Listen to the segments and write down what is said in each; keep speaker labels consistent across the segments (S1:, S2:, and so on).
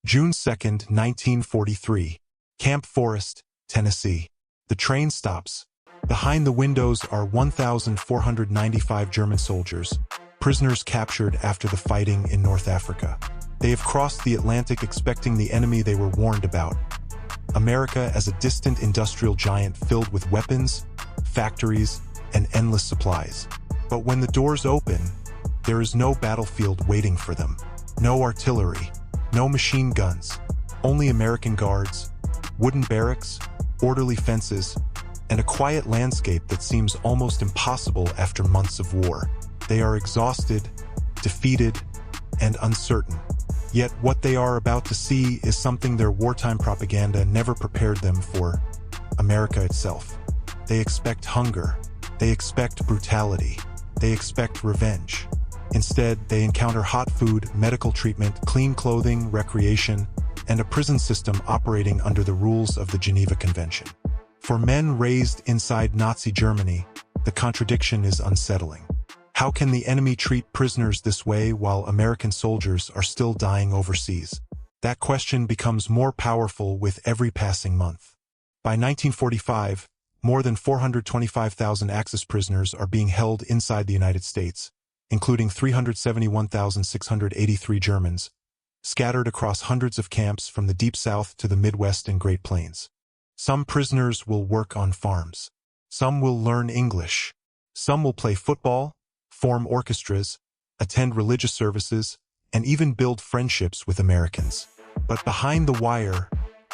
S1: June 2, 1943. Camp Forest, Tennessee. The train stops. Behind the windows are 1,495 German soldiers, prisoners captured after the fighting in North Africa. They have crossed the Atlantic expecting the enemy they were warned about. America as a distant industrial giant filled with weapons, factories, and endless supplies. But when the doors open, there is no battlefield waiting for them. No artillery, no machine guns, only American guards, wooden barracks, orderly fences, and a quiet landscape that seems almost impossible after months of war. They are exhausted, defeated, and uncertain. Yet what they are about to see is something their wartime propaganda never prepared them for: America itself. They expect hunger. They expect brutality. They expect revenge. Instead, they encounter hot food, medical treatment, clean clothing, recreation, and a prison system operating under the rules of the Geneva Convention. For men raised inside Nazi Germany, the contradiction is unsettling. How can the enemy treat prisoners this way while American soldiers are still dying overseas? That question becomes more powerful with every passing month. By 1945, more than 425,000 Axis prisoners are being held inside the United States, including 371,683 Germans, scattered across hundreds of camps from the Deep South to the Midwest and Great Plains. Some prisoners will work on farms. Some will learn English. Some will play football, form orchestras, attend religious services, and even build friendships with Americans. But behind the wire,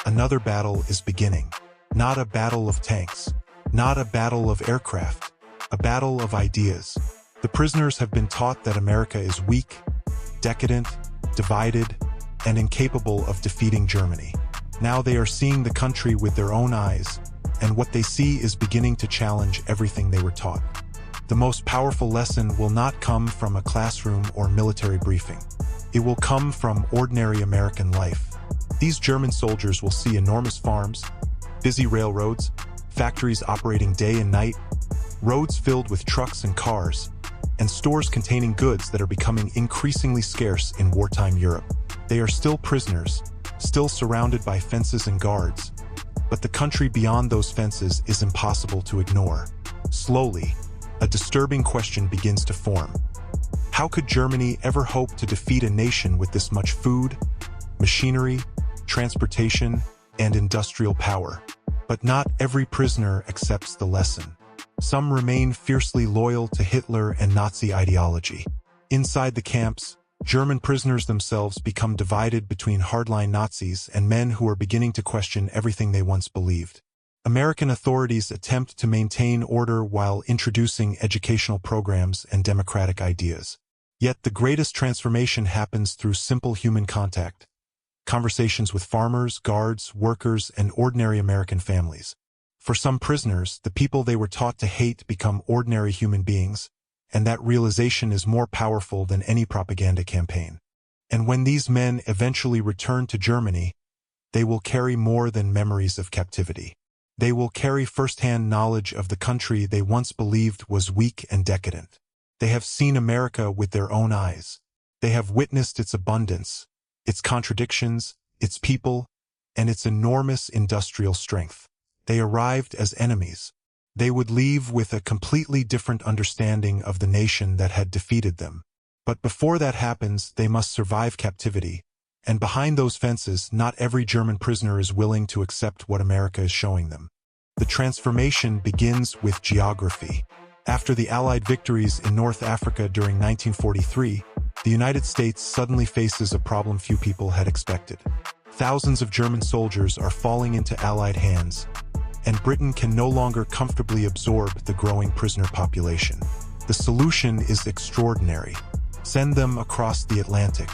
S1: another battle is beginning. Not a battle of tanks, not a battle of aircraft, a battle of ideas. The prisoners have been taught that America is weak, decadent, divided, and incapable of defeating Germany. Now they are seeing the country with their own eyes, and what they see is beginning to challenge everything they were taught. The most powerful lesson will not come from a classroom or military briefing. It will come from ordinary American life. These German soldiers will see enormous farms, busy railroads, factories operating day and night, roads filled with trucks and cars, and stores containing goods that are becoming increasingly scarce in wartime Europe. They are still prisoners, still surrounded by fences and guards, but the country beyond those fences is impossible to ignore. Slowly, a disturbing question begins to form. How could Germany ever hope to defeat a nation with this much food, machinery, transportation, and industrial power? But not every prisoner accepts the lesson. Some remain fiercely loyal to Hitler and Nazi ideology. Inside the camps, German prisoners themselves become divided between hardline Nazis and men who are beginning to question everything they once believed. American authorities attempt to maintain order while introducing educational programs and democratic ideas. Yet the greatest transformation happens through simple human contact, conversations with farmers, guards, workers, and ordinary American families. For some prisoners, the people they were taught to hate become ordinary human beings, and that realization is more powerful than any propaganda campaign. And when these men eventually return to Germany, they will carry more than memories of captivity. They will carry first-hand knowledge of the country they once believed was weak and decadent. They have seen America with their own eyes. They have witnessed its abundance, its contradictions, its people, and its enormous industrial strength. They arrived as enemies. They would leave with a completely different understanding of the nation that had defeated them. But before that happens, they must survive captivity. And behind those fences, not every German prisoner is willing to accept what America is showing them. The transformation begins with geography. After the Allied victories in North Africa during 1943, the United States suddenly faces a problem few people had expected. Thousands of German soldiers are falling into Allied hands, and Britain can no longer comfortably absorb the growing prisoner population. The solution is extraordinary. Send them across the Atlantic.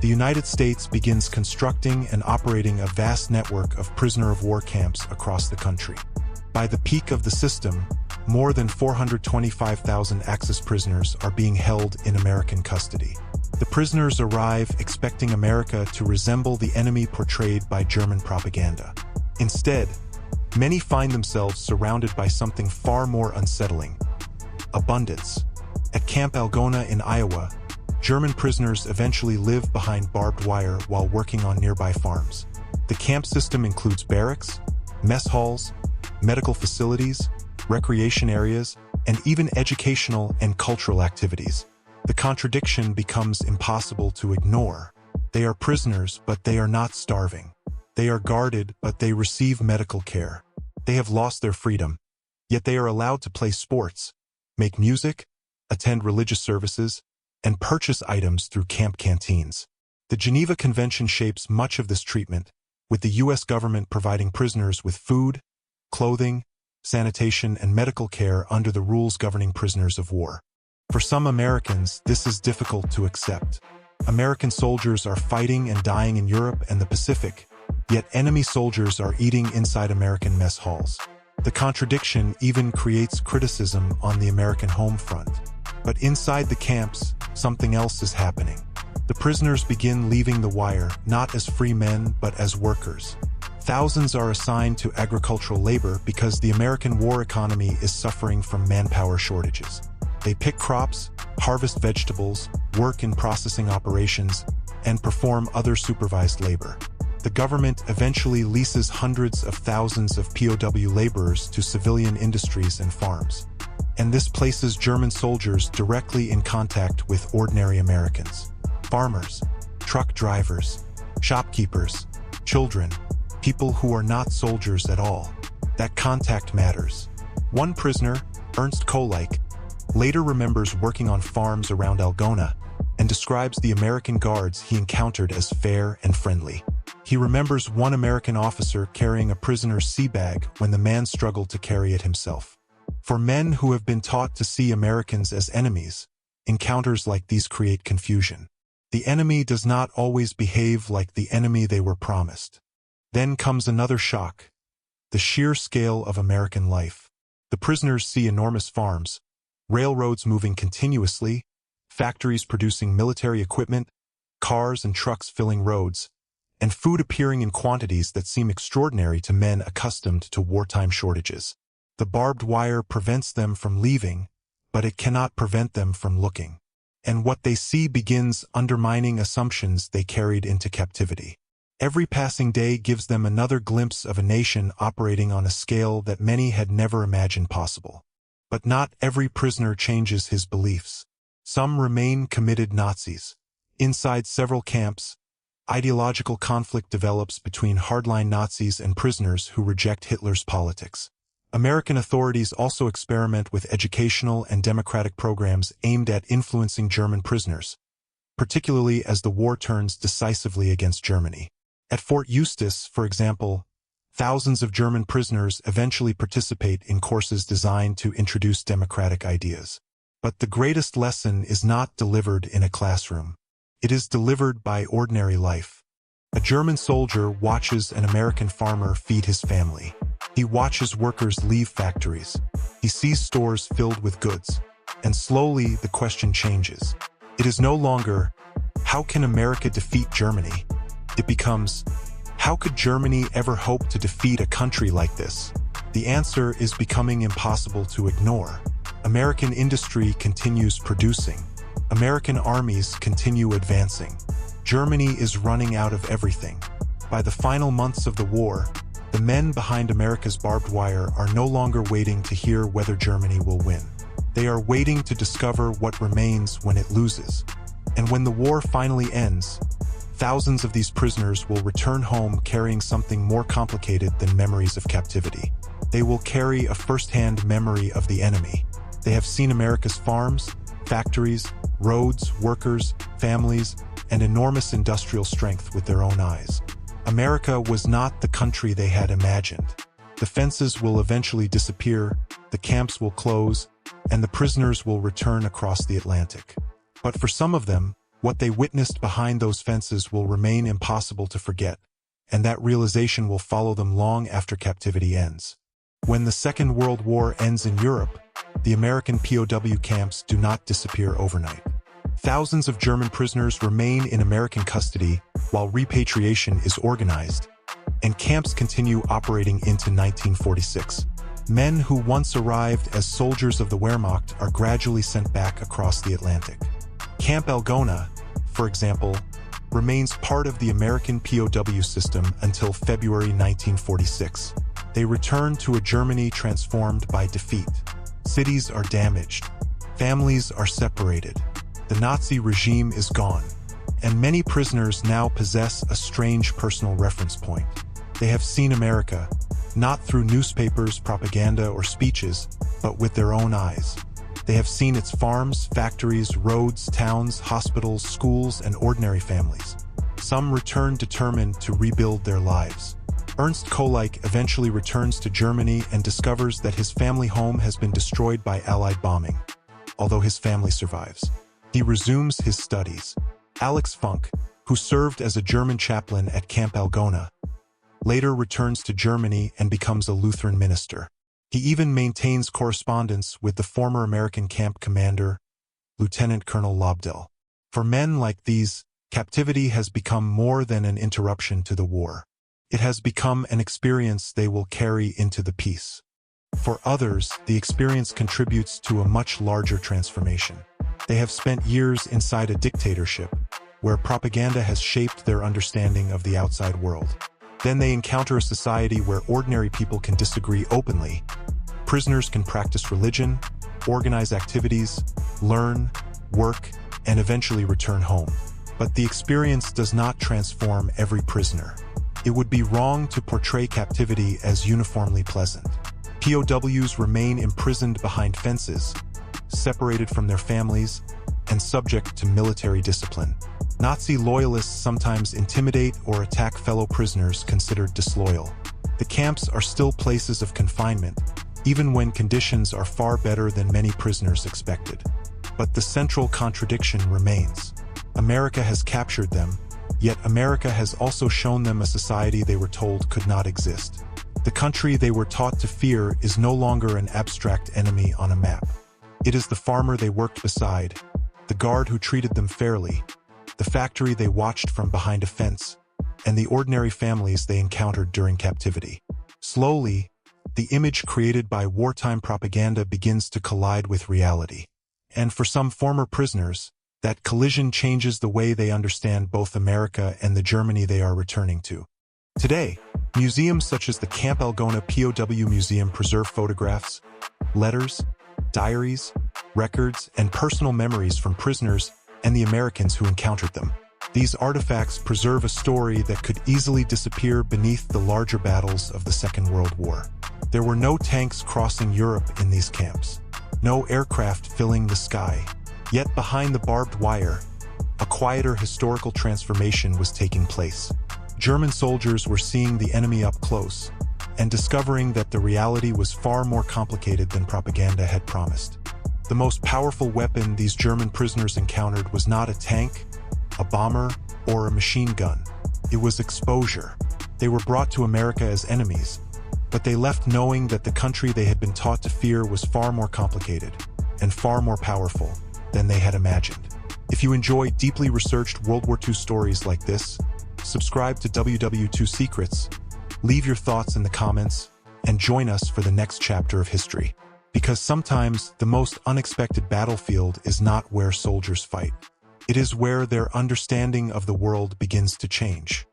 S1: The United States begins constructing and operating a vast network of prisoner-of-war camps across the country. By the peak of the system, more than 425,000 Axis prisoners are being held in American custody. The prisoners arrive expecting America to resemble the enemy portrayed by German propaganda. Instead, many find themselves surrounded by something far more unsettling: abundance. At Camp Algona in Iowa, German prisoners eventually live behind barbed wire while working on nearby farms. The camp system includes barracks, mess halls, medical facilities, recreation areas, and even educational and cultural activities. The contradiction becomes impossible to ignore. They are prisoners, but they are not starving. They are guarded, but they receive medical care. They have lost their freedom, yet they are allowed to play sports, make music, attend religious services, and purchase items through camp canteens. The Geneva Convention shapes much of this treatment, with the U.S. government providing prisoners with food, clothing, sanitation, and medical care under the rules governing prisoners of war. For some Americans, this is difficult to accept. American soldiers are fighting and dying in Europe and the Pacific, yet enemy soldiers are eating inside American mess halls. The contradiction even creates criticism on the American home front. But inside the camps, something else is happening. The prisoners begin leaving the wire, not as free men, but as workers. Thousands are assigned to agricultural labor because the American war economy is suffering from manpower shortages. They pick crops, harvest vegetables, work in processing operations, and perform other supervised labor. The government eventually leases hundreds of thousands of POW laborers to civilian industries and farms. And this places German soldiers directly in contact with ordinary Americans. Farmers, truck drivers, shopkeepers, children, people who are not soldiers at all. That contact matters. One prisoner, Ernst Kolik, later remembers working on farms around Algona and describes the American guards he encountered as fair and friendly. He remembers one American officer carrying a prisoner's sea bag when the man struggled to carry it himself. For men who have been taught to see Americans as enemies, encounters like these create confusion. The enemy does not always behave like the enemy they were promised. Then comes another shock: the sheer scale of American life. The prisoners see enormous farms, railroads moving continuously, factories producing military equipment, cars and trucks filling roads, and food appearing in quantities that seem extraordinary to men accustomed to wartime shortages. The barbed wire prevents them from leaving, but it cannot prevent them from looking. And what they see begins undermining assumptions they carried into captivity. Every passing day gives them another glimpse of a nation operating on a scale that many had never imagined possible. But not every prisoner changes his beliefs. Some remain committed Nazis. Inside several camps, ideological conflict develops between hardline Nazis and prisoners who reject Hitler's politics. American authorities also experiment with educational and democratic programs aimed at influencing German prisoners, particularly as the war turns decisively against Germany. At Fort Eustis, for example, thousands of German prisoners eventually participate in courses designed to introduce democratic ideas. But the greatest lesson is not delivered in a classroom. It is delivered by ordinary life. A German soldier watches an American farmer feed his family. He watches workers leave factories. He sees stores filled with goods. And slowly the question changes. It is no longer, how can America defeat Germany? It becomes, how could Germany ever hope to defeat a country like this? The answer is becoming impossible to ignore. American industry continues producing. American armies continue advancing. Germany is running out of everything. By the final months of the war, the men behind America's barbed wire are no longer waiting to hear whether Germany will win. They are waiting to discover what remains when it loses. And when the war finally ends, thousands of these prisoners will return home carrying something more complicated than memories of captivity. They will carry a first-hand memory of the enemy. They have seen America's farms, factories, roads, workers, families, and enormous industrial strength with their own eyes. America was not the country they had imagined. The fences will eventually disappear, the camps will close, and the prisoners will return across the Atlantic. But for some of them, what they witnessed behind those fences will remain impossible to forget, and that realization will follow them long after captivity ends. When the Second World War ends in Europe, the American POW camps do not disappear overnight. Thousands of German prisoners remain in American custody while repatriation is organized, and camps continue operating into 1946. Men who once arrived as soldiers of the Wehrmacht are gradually sent back across the Atlantic. Camp Algona, for example, remains part of the American POW system until February 1946. They return to a Germany transformed by defeat. Cities are damaged. Families are separated. The Nazi regime is gone. And many prisoners now possess a strange personal reference point. They have seen America, not through newspapers, propaganda, or speeches, but with their own eyes. They have seen its farms, factories, roads, towns, hospitals, schools, and ordinary families. Some return determined to rebuild their lives. Ernst Kolik eventually returns to Germany and discovers that his family home has been destroyed by Allied bombing. Although his family survives, he resumes his studies. Alex Funk, who served as a German chaplain at Camp Algona, later returns to Germany and becomes a Lutheran minister. He even maintains correspondence with the former American camp commander, Lieutenant Colonel Lobdell. For men like these, captivity has become more than an interruption to the war. It has become an experience they will carry into the peace. For others, the experience contributes to a much larger transformation. They have spent years inside a dictatorship, where propaganda has shaped their understanding of the outside world. Then they encounter a society where ordinary people can disagree openly. Prisoners can practice religion, organize activities, learn, work, and eventually return home. But the experience does not transform every prisoner. It would be wrong to portray captivity as uniformly pleasant. POWs remain imprisoned behind fences, separated from their families, and subject to military discipline. Nazi loyalists sometimes intimidate or attack fellow prisoners considered disloyal. The camps are still places of confinement, even when conditions are far better than many prisoners expected. But the central contradiction remains. America has captured them, yet America has also shown them a society they were told could not exist. The country they were taught to fear is no longer an abstract enemy on a map. It is the farmer they worked beside, the guard who treated them fairly, the factory they watched from behind a fence, and the ordinary families they encountered during captivity. Slowly, the image created by wartime propaganda begins to collide with reality. And for some former prisoners, that collision changes the way they understand both America and the Germany they are returning to. Today, museums such as the Camp Algona POW Museum preserve photographs, letters, diaries, records, and personal memories from prisoners and the Americans who encountered them. These artifacts preserve a story that could easily disappear beneath the larger battles of the Second World War. There were no tanks crossing Europe in these camps, no aircraft filling the sky. Yet behind the barbed wire, a quieter historical transformation was taking place. German soldiers were seeing the enemy up close and discovering that the reality was far more complicated than propaganda had promised. The most powerful weapon these German prisoners encountered was not a tank, a bomber, or a machine gun. It was exposure. They were brought to America as enemies, but they left knowing that the country they had been taught to fear was far more complicated and far more powerful than they had imagined. If you enjoy deeply researched World War II stories like this, subscribe to WW2 Secrets, leave your thoughts in the comments, and join us for the next chapter of history. Because sometimes the most unexpected battlefield is not where soldiers fight. It is where their understanding of the world begins to change.